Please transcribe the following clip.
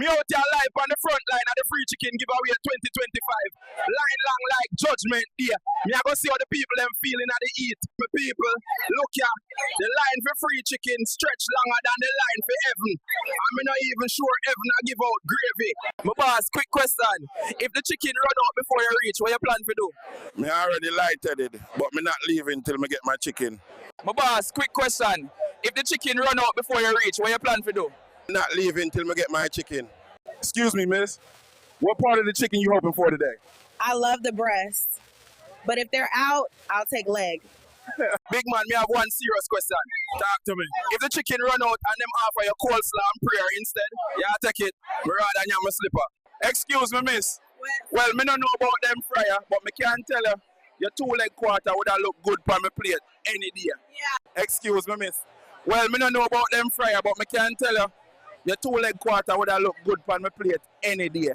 Me out here live on the front line of the free chicken giveaway 2025. Line long like judgment day. Me I go see how the people them feeling at the eat. My people, look here. The line for free chicken stretch longer than the line for heaven. I'm not even sure heaven I give out gravy. My boss, quick question. If the chicken run out before you reach, what you plan to do? Me already lightheaded, but me not leaving till me get my chicken. My boss, quick question. If the chicken run out before you reach, what you plan to do? Not leaving till me get my chicken. Excuse me, miss. What part of the chicken you hoping for today? I love the breast, but if they're out, I'll take leg. Big man, me have one serious question. Talk to me. If the chicken run out and them offer you coleslaw and prayer instead, yeah, take it. Me rather than my slipper. Excuse me, miss. Well, me don't know about them fryer, but me can tell you, your 2-leg quarter would have look good on my plate any day. Yeah. Excuse me, miss. Well, me don't know about them fryer, but me can tell you, your 2-leg quarter would have look good on my plate any day.